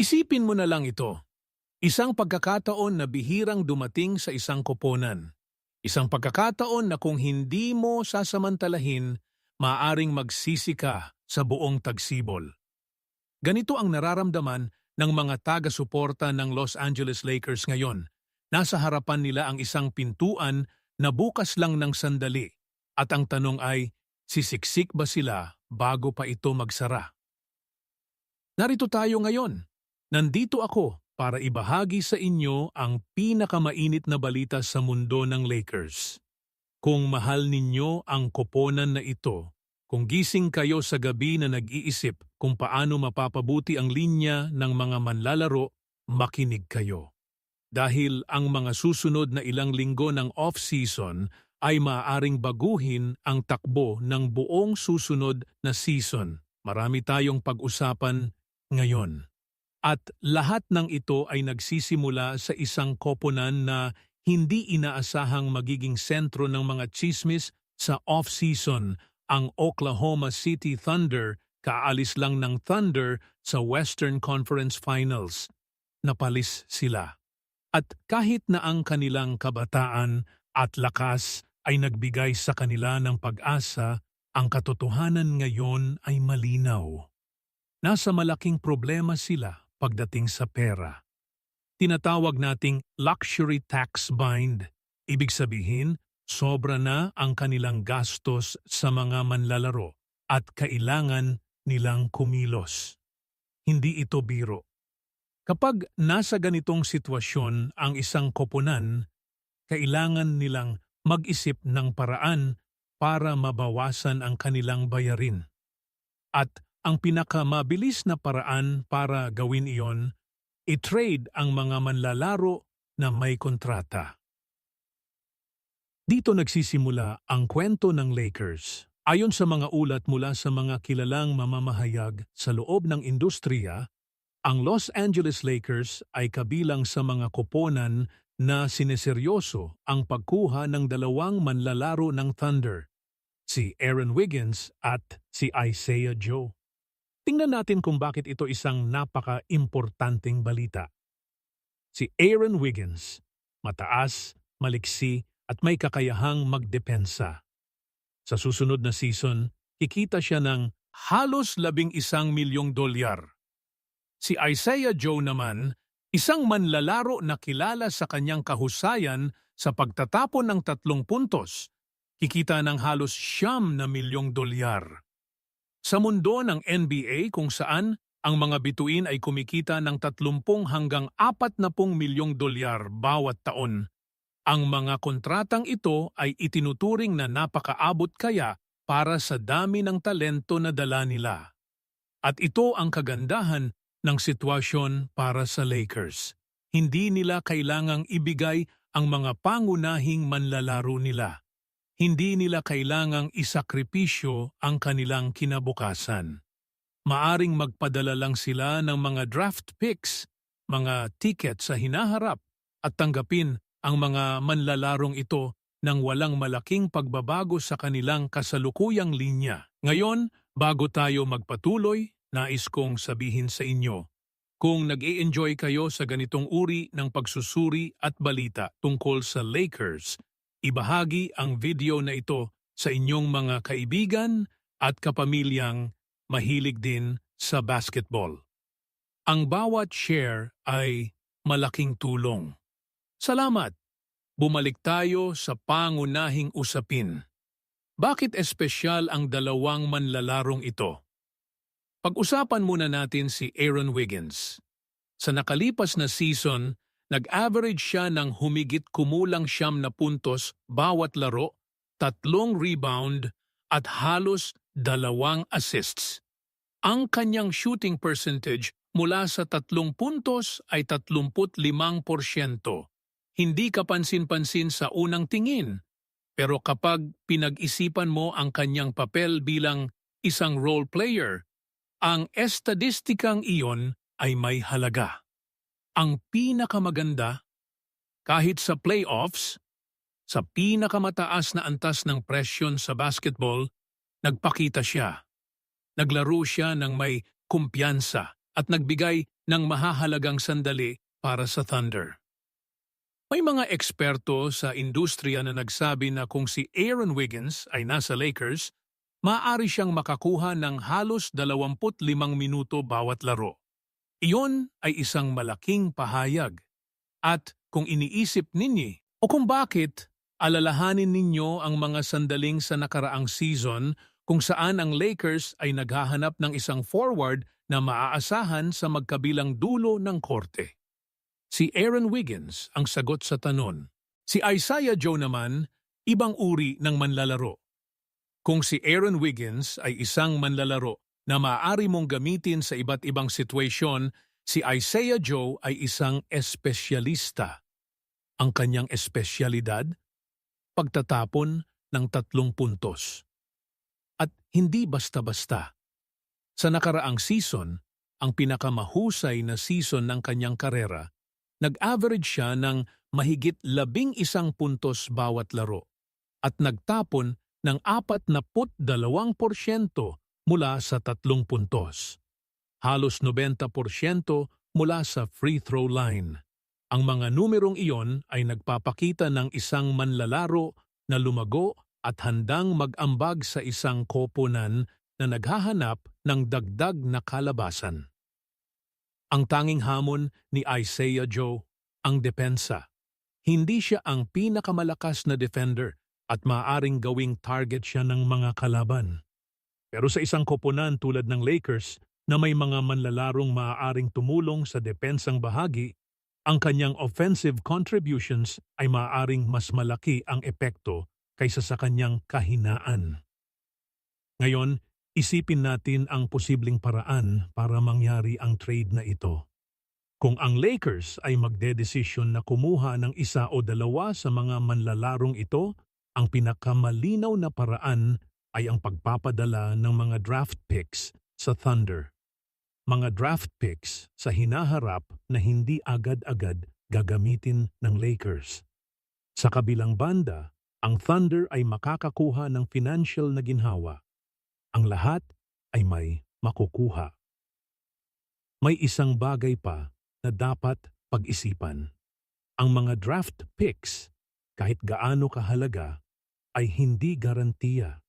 Isipin mo na lang ito. Isang pagkakataon na bihirang dumating sa isang koponan. Isang pagkakataon na kung hindi mo sasamantalahin, maaaring magsisi ka sa buong tagsibol. Ganito ang nararamdaman ng mga taga-suporta ng Los Angeles Lakers ngayon. Nasa harapan nila ang isang pintuan na bukas lang ng sandali. At ang tanong ay, sisiksik ba sila bago pa ito magsara? Narito tayo ngayon. Nandito ako para ibahagi sa inyo ang pinakamainit na balita sa mundo ng Lakers. Kung mahal ninyo ang koponan na ito, kung gising kayo sa gabi na nag-iisip kung paano mapapabuti ang linya ng mga manlalaro, makinig kayo. Dahil ang mga susunod na ilang linggo ng off-season ay maaaring baguhin ang takbo ng buong susunod na season. Marami tayong pag-usapan ngayon. At lahat ng ito ay nagsisimula sa isang koponan na hindi inaasahang magiging sentro ng mga tsismis sa off-season. Ang Oklahoma City Thunder, kaalis lang ng Thunder sa Western Conference Finals. Napalis sila. At kahit na ang kanilang kabataan at lakas ay nagbigay sa kanila ng pag-asa, ang katotohanan ngayon ay malinaw. Nasa malaking problema sila pagdating sa pera. Tinatawag nating luxury tax bind. Ibig sabihin, sobra na ang kanilang gastos sa mga manlalaro at kailangan nilang kumilos. Hindi ito biro. Kapag nasa ganitong sitwasyon ang isang koponan, kailangan nilang mag-isip ng paraan para mabawasan ang kanilang bayarin. At ang pinakamabilis na paraan para gawin iyon, i-trade ang mga manlalaro na may kontrata. Dito nagsisimula ang kwento ng Lakers. Ayon sa mga ulat mula sa mga kilalang mamamahayag sa loob ng industriya, ang Los Angeles Lakers ay kabilang sa mga koponan na sineseryoso ang pagkuha ng dalawang manlalaro ng Thunder, si Aaron Wiggins at si Isaiah Joe. Tingnan natin kung bakit ito isang napaka-importanting balita. Si Aaron Wiggins, mataas, maliksi at may kakayahang magdepensa. Sa susunod na season, kikita siya ng halos $11 milyong. Si Isaiah Joe naman, isang manlalaro na kilala sa kanyang kahusayan sa pagtatapon ng 3 puntos, kikita ng halos $9 milyong. Sa mundo ng NBA kung saan ang mga bituin ay kumikita ng 30 hanggang $40 milyong bawat taon, ang mga kontratang ito ay itinuturing na napakaabot kaya para sa dami ng talento na dala nila. At ito ang kagandahan ng sitwasyon para sa Lakers. Hindi nila kailangang ibigay ang mga pangunahing manlalaro nila. Hindi nila kailangang isakripisyo ang kanilang kinabukasan. Maaring magpadala lang sila ng mga draft picks, mga ticket sa hinaharap at tanggapin ang mga manlalarong ito nang walang malaking pagbabago sa kanilang kasalukuyang linya. Ngayon, bago tayo magpatuloy, nais kong sabihin sa inyo, kung nag-i-enjoy kayo sa ganitong uri ng pagsusuri at balita tungkol sa Lakers, ibahagi ang video na ito sa inyong mga kaibigan at kapamilyang mahilig din sa basketball. Ang bawat share ay malaking tulong. Salamat! Bumalik tayo sa pangunahing usapin. Bakit espesyal ang dalawang manlalarong ito? Pag-usapan muna natin si Aaron Wiggins. Sa nakalipas na season, nag-average siya ng humigit kumulang 9 puntos bawat laro, 3 rebound at halos 2 assists. Ang kanyang shooting percentage mula sa 3 puntos ay 35%. Hindi kapansin-pansin sa unang tingin, pero kapag pinag-isipan mo ang kanyang papel bilang isang role player, ang estadistikang iyon ay may halaga. Ang pinakamaganda, kahit sa playoffs, sa pinakamataas na antas ng presyon sa basketball, nagpakita siya. Naglaro siya ng may kumpiyansa at nagbigay ng mahahalagang sandali para sa Thunder. May mga eksperto sa industriya na nagsabi na kung si Aaron Wiggins ay nasa Lakers, maaari siyang makakuha ng halos 25 minuto bawat laro. Iyon ay isang malaking pahayag. At kung iniisip ninyo o kung bakit, alalahanin ninyo ang mga sandaling sa nakaraang season kung saan ang Lakers ay naghahanap ng isang forward na maaasahan sa magkabilang dulo ng korte. Si Aaron Wiggins ang sagot sa tanong. Si Isaiah Joe naman, ibang uri ng manlalaro. Kung si Aaron Wiggins ay isang manlalaro na maaari mong gamitin sa iba't ibang sitwasyon, si Isaiah Joe ay isang espesyalista. Ang kanyang espesyalidad, pagtatapon ng 3 puntos. At hindi basta-basta. Sa nakaraang season, ang pinakamahusay na season ng kanyang karera, nag-average siya ng mahigit 11 puntos bawat laro at nagtapon ng 42% mula sa 3 puntos. Halos 90% mula sa free throw line. Ang mga numerong iyon ay nagpapakita ng isang manlalaro na lumago at handang mag-ambag sa isang koponan na naghahanap ng dagdag na kalabasan. Ang tanging hamon ni Isaiah Joe, ang depensa. Hindi siya ang pinakamalakas na defender at maaaring gawing target siya ng mga kalaban. Pero sa isang koponan tulad ng Lakers na may mga manlalarong maaaring tumulong sa depensang bahagi, ang kanyang offensive contributions ay maaaring mas malaki ang epekto kaysa sa kanyang kahinaan. Ngayon, isipin natin ang posibleng paraan para mangyari ang trade na ito. Kung ang Lakers ay magdedesisyon na kumuha ng isa o dalawa sa mga manlalarong ito, ang pinakamalinaw na paraan ay ang pagpapadala ng mga draft picks sa Thunder. Mga draft picks sa hinaharap na hindi agad-agad gagamitin ng Lakers. Sa kabilang banda, ang Thunder ay makakakuha ng financial na ginhawa. Ang lahat ay may makukuha. May isang bagay pa na dapat pag-isipan. Ang mga draft picks, kahit gaano kahalaga, ay hindi garantiya.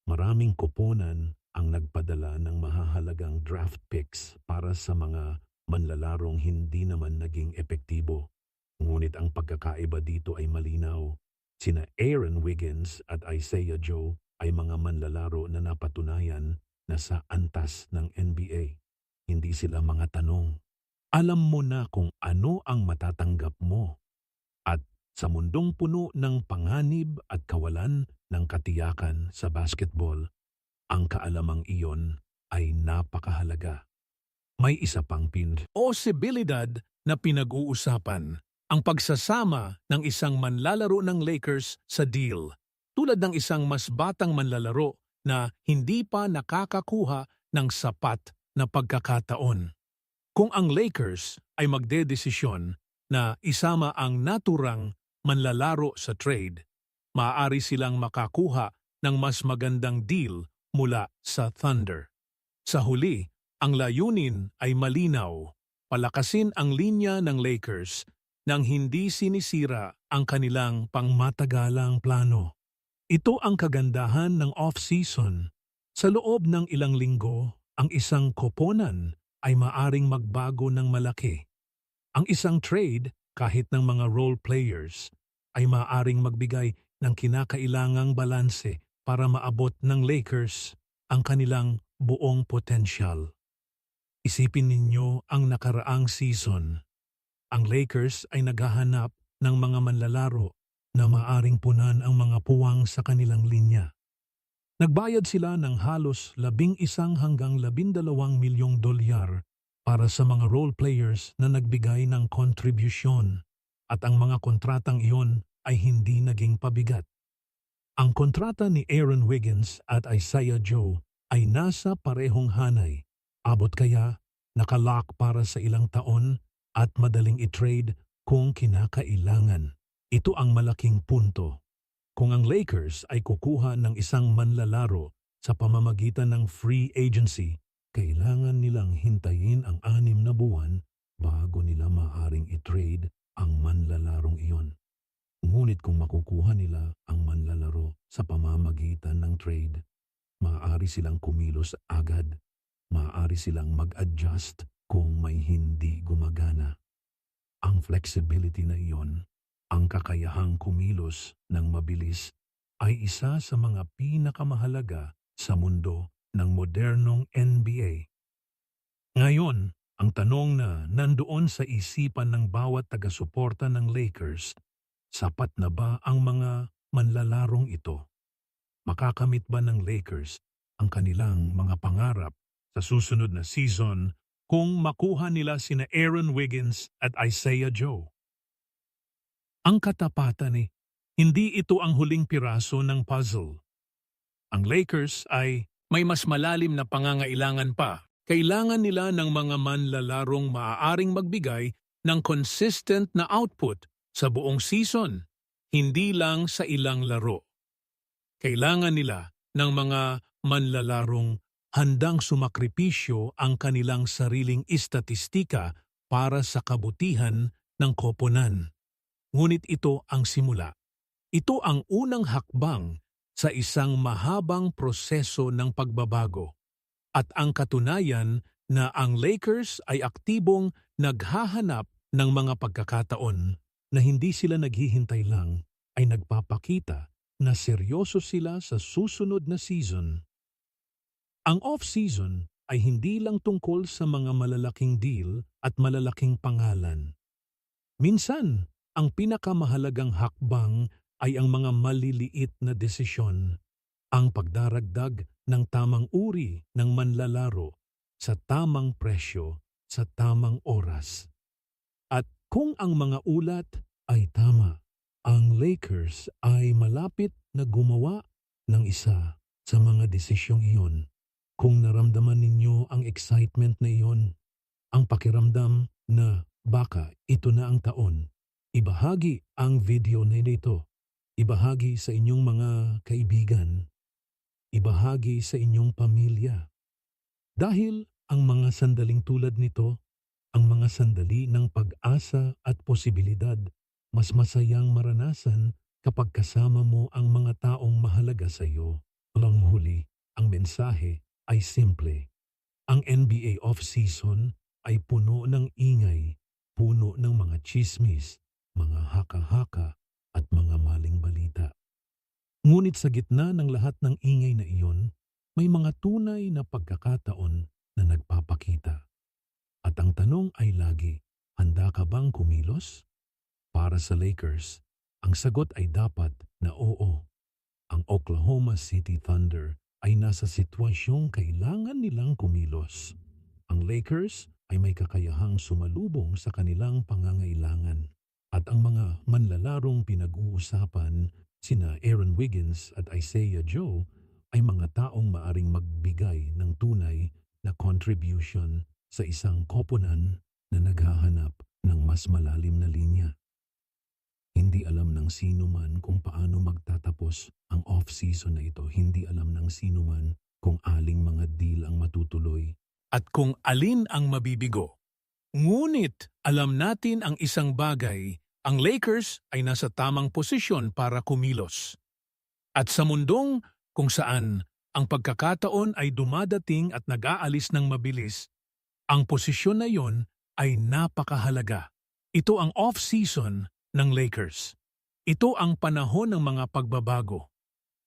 Maraming koponan ang nagpadala ng mahahalagang draft picks para sa mga manlalarong hindi naman naging epektibo. Ngunit ang pagkakaiba dito ay malinaw. Sina Aaron Wiggins at Isaiah Joe ay mga manlalaro na napatunayan na sa antas ng NBA. Hindi sila mga tanong. Alam mo na kung ano ang matatanggap mo. At sa mundong puno ng panganib at kawalan ng katiyakan sa basketball, ang kaalamang iyon ay napakahalaga. May isa pang posibilidad na pinag-uusapan, ang pagsasama ng isang manlalaro ng Lakers sa deal, tulad ng isang mas batang manlalaro na hindi pa nakakakuha ng sapat na pagkakataon. Kung ang Lakers ay magdedesisyon na isama ang naturang manlalaro sa trade, maaari silang makakuha ng mas magandang deal mula sa Thunder. Sa huli, ang layunin ay malinaw, palakasin ang linya ng Lakers nang hindi sinisira ang kanilang pangmatagalang plano. Ito ang kagandahan ng off-season. Sa loob ng ilang linggo, ang isang koponan ay maaring magbago ng malaki. Ang isang trade, kahit ng mga role players, ay maaring magbigay ng kinakailangang balanse para maabot ng Lakers ang kanilang buong potensyal. Isipin ninyo ang nakaraang season. Ang Lakers ay naghahanap ng mga manlalaro na maaring punan ang mga puwang sa kanilang linya. Nagbayad sila ng halos 11 hanggang 12 milyong dolyar para sa mga role players na nagbigay ng kontribusyon, at ang mga kontratang iyon ay hindi naging pabigat. Ang kontrata ni Aaron Wiggins at Isaiah Joe ay nasa parehong hanay, abot kaya nakalock para sa ilang taon at madaling i-trade kung kinakailangan. Ito ang malaking punto. Kung ang Lakers ay kukuha ng isang manlalaro sa pamamagitan ng free agency, kailangan nilang hintayin ang 6 na buwan bago nila maaring i-trade ang manlalarong iyon. Ngunit kung makukuha nila ang manlalaro sa pamamagitan ng trade, maaari silang kumilos agad, maaari silang mag-adjust kung may hindi gumagana. Ang flexibility na iyon, ang kakayahang kumilos ng mabilis, ay isa sa mga pinakamahalaga sa mundo ng modernong NBA. Ngayon, ang tanong na nandoon sa isipan ng bawat taga-suporta ng Lakers, sapat na ba ang mga manlalarong ito? Makakamit ba ng Lakers ang kanilang mga pangarap sa susunod na season kung makuha nila sina Aaron Wiggins at Isaiah Joe? Ang katapatan hindi ito ang huling piraso ng puzzle. Ang Lakers ay may mas malalim na pangangailangan pa. Kailangan nila ng mga manlalarong maaaring magbigay ng consistent na output sa buong season, hindi lang sa ilang laro. Kailangan nila ng mga manlalarong handang sumakripisyo ang kanilang sariling istatistika para sa kabutihan ng koponan. Ngunit ito ang simula. Ito ang unang hakbang sa isang mahabang proseso ng pagbabago. At ang katunayan na ang Lakers ay aktibong naghahanap ng mga pagkakataon na hindi sila naghihintay lang, ay nagpapakita na seryoso sila sa susunod na season. Ang off-season ay hindi lang tungkol sa mga malalaking deal at malalaking pangalan. Minsan, ang pinakamahalagang hakbang ay ang mga maliliit na desisyon, ang pagdaragdag ng tamang uri ng manlalaro sa tamang presyo sa tamang oras. At kung ang mga ulat ay tama, ang Lakers ay malapit na gumawa ng isa sa mga desisyong iyon. Kung naramdaman ninyo ang excitement na iyon, ang pakiramdam na baka ito na ang taon, ibahagi ang video na ito. Ibahagi sa inyong mga kaibigan. Ibahagi sa inyong pamilya. Dahil ang mga sandaling tulad nito, ang mga sandali ng pag-asa at posibilidad, mas masayang maranasan kapag kasama mo ang mga taong mahalaga sa iyo. Walang huli, ang mensahe ay simple. Ang NBA off-season ay puno ng ingay, puno ng mga chismis, mga haka-haka, at mga maling balita. Ngunit sa gitna ng lahat ng ingay na iyon, may mga tunay na pagkakataon na nagpapakita. At ang tanong ay lagi, handa ka bang kumilos? Para sa Lakers, ang sagot ay dapat na oo. Ang Oklahoma City Thunder ay nasa sitwasyong kailangan nilang kumilos. Ang Lakers ay may kakayahang sumalubong sa kanilang pangangailangan. At ang mga manlalarong pinag-uusapan, sina Aaron Wiggins at Isaiah Joe, ay mga taong maaring magbigay ng tunay na contribution sa isang koponan na naghahanap ng mas malalim na linya. Hindi alam ng sino man kung paano magtatapos ang off-season na ito. Hindi alam ng sino man kung aling mga deal ang matutuloy at kung alin ang mabibigo. Ngunit alam natin ang isang bagay, ang Lakers ay nasa tamang posisyon para kumilos. At sa mundong kung saan ang pagkakataon ay dumadating at nag-aalis ng mabilis, ang posisyon na yon ay napakahalaga. Ito ang off-season ng Lakers. Ito ang panahon ng mga pagbabago.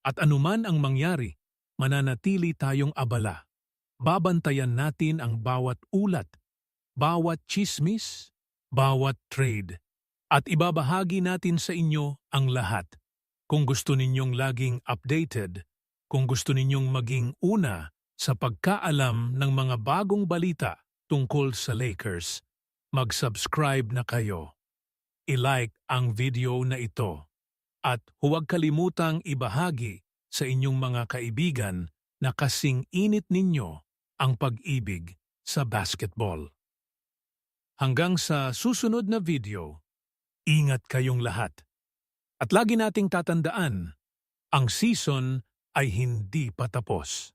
At anuman ang mangyari, mananatili tayong abala. Babantayan natin ang bawat ulat, bawat chismis, bawat trade. At ibabahagi natin sa inyo ang lahat. Kung gusto ninyong laging updated, kung gusto ninyong maging una sa pagkaalam ng mga bagong balita tungkol sa Lakers, mag-subscribe na kayo. I-like ang video na ito. At huwag kalimutang ibahagi sa inyong mga kaibigan na kasing init ninyo ang pag-ibig sa basketball. Hanggang sa susunod na video, ingat kayong lahat. At lagi nating tatandaan, ang season ay hindi pa tapos.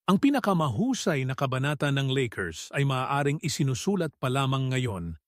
Ang pinakamahusay na kabanata ng Lakers ay maaaring isinusulat pa lamang ngayon